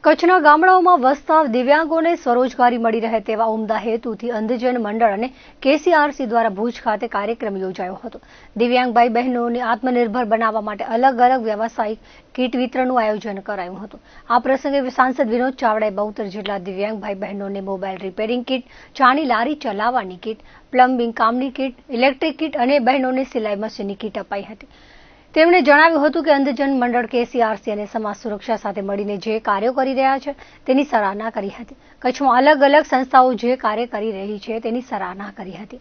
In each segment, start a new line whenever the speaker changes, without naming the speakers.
કચ્છના ગામડાઓમાં વસતા દિવ્યાંગોને સ્વરોજગારી મળી રહે તેવા ઉમદા હેતુથી અંધજન મંડળ અને કેસીઆરસી દ્વારા ભુજ ખાતે કાર્યક્રમ યોજાયો હતો। દિવ્યાંગ ભાઈ બહેનોને આત્મનિર્ભર બનાવવા માટે અલગ અલગ વ્યવસાયિક કીટ વિતરણનું આયોજન કરાયું હતું। આ પ્રસંગે સાંસદ વિનોદ ચાવડાએ બોતેર જેટલા દિવ્યાંગ ભાઈ બહેનોને મોબાઈલ રિપેરિંગ કીટ, ચાની લારી ચલાવવાની કીટ, પ્લમ્બિંગ કામની કીટ, ઇલેક્ટ્રિક કીટ અને બહેનોને સિલાઈ મશીનની કીટ અપાઈ હતી। તેમણે જણાવ્યું હતું કે અંધજન મંડળ કેસીઆરસી અને સમાજ સુરક્ષા સાથે મળીને જે કાર્યો કરી રહ્યા છે તેની સરાહના કરી હતી। કચ્છમાં અલગ અલગ સંસ્થાઓ જે કાર્ય કરી રહી છે તેની સરાહના કરી હતી।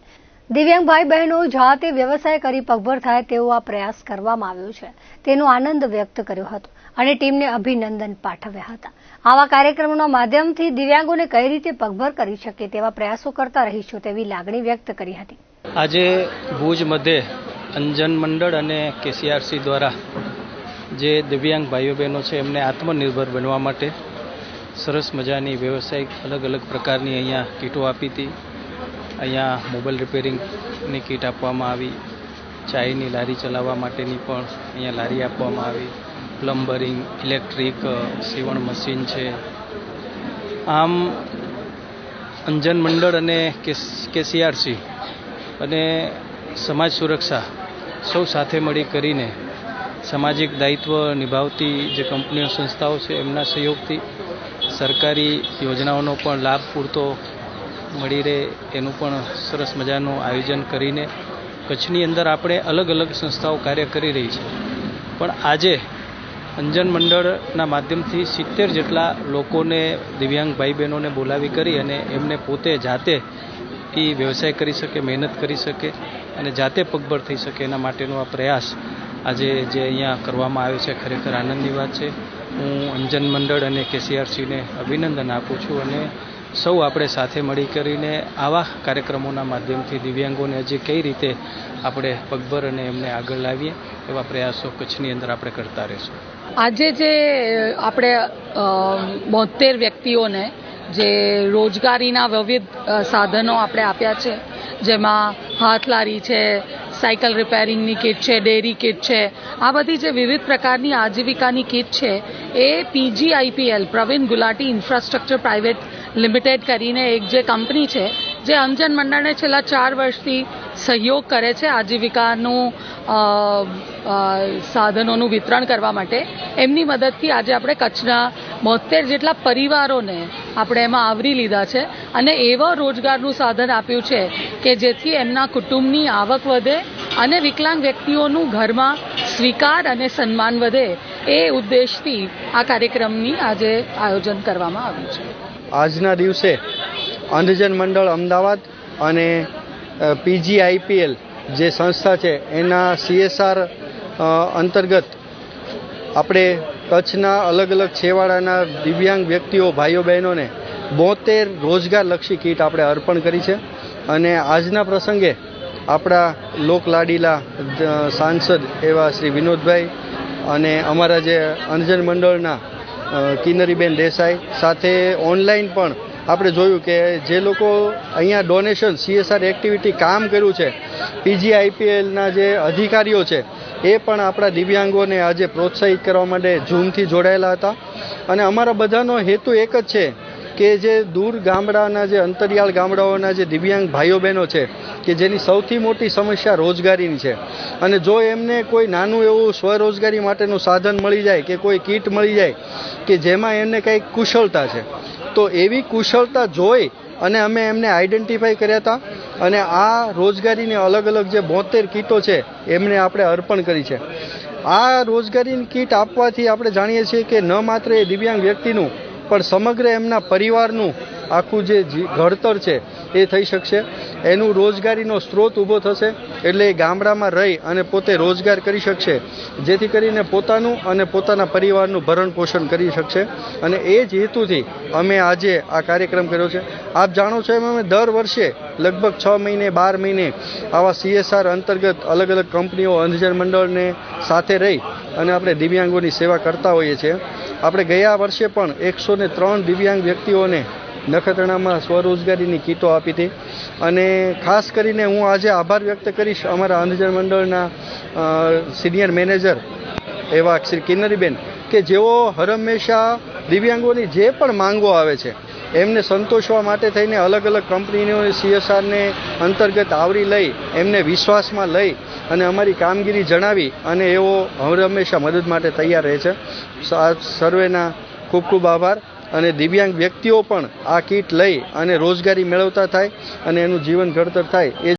દિવ્યાંગ ભાઈ બહેનો જાતે વ્યવસાય કરી પગભર થાય તેવો આ પ્રયાસ કરવામાં આવ્યો છે તેનો આનંદ વ્યક્ત કર્યો હતો અને ટીમને અભિનંદન પાઠવ્યા હતા। આવા કાર્યક્રમોના માધ્યમથી દિવ્યાંગોને કઈ રીતે પગભર કરી શકે તેવા પ્રયાસો કરતા રહીશું તેવી લાગણી વ્યક્ત કરી હતી।
આજે ભુજ મધ્યે અંજન મંડળ અને કેસીઆરસી દ્વારા જે દિવ્યાંગ ભાઈઓ બહેનો છે એમને આત્મનિર્ભર બનવા માટે સરસ મજાની વ્યવસાયિક અલગ અલગ પ્રકારની અહીંયા કીટો આપી હતી। અહીંયા મોબાઈલ રિપેરિંગની કીટ આપવામાં આવી, ચાયની લારી ચલાવવા માટેની પણ અહીંયા લારી આપવામાં આવી, પ્લમ્બરિંગ, ઇલેક્ટ્રિક, સીવણ મશીન છે। આમ અંજન મંડળ અને કેસીઆરસી અને સમાજ સુરક્ષા સૌ સાથે મળી કરીને સામાજિક દાયિત્વ નિભાવતી જે કંપનીઓ સંસ્થાઓ છે એમના સહયોગથી સરકારી યોજનાઓનો પણ લાભ પૂરતો મળી રહે એનું પણ સરસ મજાનું આયોજન કરીને કચ્છની અંદર આપણે અલગ અલગ સંસ્થાઓ કાર્ય કરી રહી છે। પણ આજે અંજન મંડળના માધ્યમથી 70 જેટલા લોકોને દિવ્યાંગ ભાઈ બહેનોને બોલાવી કરી અને એમને પોતે જાતે એ વ્યવસાય કરી શકે, મહેનત કરી શકે અને જાતે પગભર થઈ શકે એના માટેનો આ પ્રયાસ આજે જે અહીંયા કરવામાં આવ્યો છે ખરેખર આનંદની વાત છે। હું અંજન મંડળ અને કેસીઆરસીને અભિનંદન આપું છું અને સૌ આપણે સાથે મળી કરીને આવા કાર્યક્રમોના માધ્યમથી દિવ્યાંગોને હજી કઈ રીતે આપણે પગભર અને એમને આગળ લાવીએ એવા પ્રયાસો કચ્છની અંદર આપણે કરતા રહીશું।
આજે જે આપણે 72 વ્યક્તિઓને જે રોજગારીના વિવિધ સાધનો આપણે આપ્યા છે, જેમાં હાથ લારી છે, સાયકલ રિપેરિંગની કીટ છે, ડેરી કીટ છે, આ બધી જે વિવિધ પ્રકારની આજીવિકાની કીટ છે એ PGIPL Pravin Gulati infrastructure private limited કરીને એક જે કંપની છે જે અંજન મંડળને છેલ્લા 4 વર્ષથી સહયોગ કરે છે આજીવિકાનું સાધનોનું વિતરણ કરવા માટે, એમની મદદથી આજે આપણે કચ્છના 72 જેટલા પરિવારોને આપણે એમાં આવરી લીધા છે અને એવા રોજગારનું સાધન આપ્યું છે કે જેથી એમના કુટુંબની આવક વધે અને વિકલાંગ વ્યક્તિઓનું ઘરમાં સ્વીકાર અને સન્માન વધે એ ઉદ્દેશથી આ કાર્યક્રમની આજે આયોજન કરવામાં આવ્યું છે।
આજના દિવસે અંધજન મંડળ અમદાવાદ અને PGIPL જે સંસ્થા છે એના CSR અંતર્ગત આપણે કચ્છના અલગ અલગ છેવાડાના દિવ્યાંગ વ્યક્તિઓ ભાઈઓ બહેનોને 72 રોજગારલક્ષી કીટ આપણે અર્પણ કરી છે અને આજના પ્રસંગે આપણા લોકલાડીલા સાંસદ એવા શ્રી વિનોદભાઈ અને અમારા જે અંધજન મંડળના કિન્નરીબેન દેસાઈ સાથે ઓનલાઈન પણ આપણે જોયું કે જે લોકો અહીંયા ડોનેશન CSR એક્ટિવિટી કામ કર્યું છે, PGIPLના જે અધિકારીઓ છે એ પણ આપણા દિવ્યાંગોને આજે પ્રોત્સાહિત કરવા માટે ઝૂમથી જોડાયેલા હતા અને અમારા બધાનો હેતુ એક જ છે કે જે દૂર ગામડાના જે અંતરિયાળ ગામડાઓના જે દિવ્યાંગ ભાઈઓ બહેનો છે કે જેની સૌથી મોટી સમસ્યા રોજગારીની છે અને જો એમને કોઈ નાનું એવું સ્વરોજગારી માટેનું સાધન મળી જાય કે કોઈ કીટ મળી જાય કે જેમાં એમને કંઈક કુશળતા છે તો એવી કુશળતા જોઈ અને અમે એમને આઈડેન્ટિફાઈ કર્યા હતા અને આ રોજગારીની અલગ અલગ જે 72 કીટો છે એમને આપણે અર્પણ કરી છે। આ રોજગારીની કીટ આપવાથી આપણે જાણીએ છીએ કે ન માત્ર એ દિવ્યાંગ વ્યક્તિનું પણ સમગ્ર એમના પરિવારનું આખું જે ઘડતર છે એ થઈ શકશે, એનું રોજગારીનો સ્ત્રોત ઊભો થશે એટલે એ ગામડામાં રહી અને પોતે રોજગાર કરી શકશે જેથી કરીને પોતાનું અને પોતાના પરિવારનું ભરણ પોષણ કરી શકશે અને એ જ હેતુથી અમે આજે આ કાર્યક્રમ કર્યો છે। આપ જાણો છો એમ અમે દર વર્ષે લગભગ 6 મહિને 12 મહિને આવા CSR અંતર્ગત અલગ અલગ કંપનીઓ અંધજન મંડળને સાથે રહી અને આપણે દિવ્યાંગોની સેવા કરતા હોઈએ છીએ। આપણે ગયા વર્ષે પણ 103 દિવ્યાંગ વ્યક્તિઓને નખત્રાણામાં સ્વરોજગારીની કીટો આપી હતી અને ખાસ કરીને હું આજે આભાર વ્યક્ત કરીશ અમારા અંધજન મંડળના સિનિયર મેનેજર એવા શ્રી કિન્નરીબેન કે જેઓ હર હંમેશા દિવ્યાંગોની જે પણ માંગો આવે છે એમને સંતોષવા માટે થઈને અલગ અલગ કંપનીઓને CSRને અંતર્ગત આવરી લઈ એમને વિશ્વાસમાં લઈ અને અમારી કામગીરી જણાવી અને એઓ હંમેશા મદદ માટે તૈયાર રહે છે. સર્વેના ખૂબ ખૂબ આભાર. અને દિવ્યાંગ વ્યક્તિઓ પણ આ કીટ લઈ અને રોજગારી મેળવતા થાય અને એનું જીવન ઘડતર થાય એ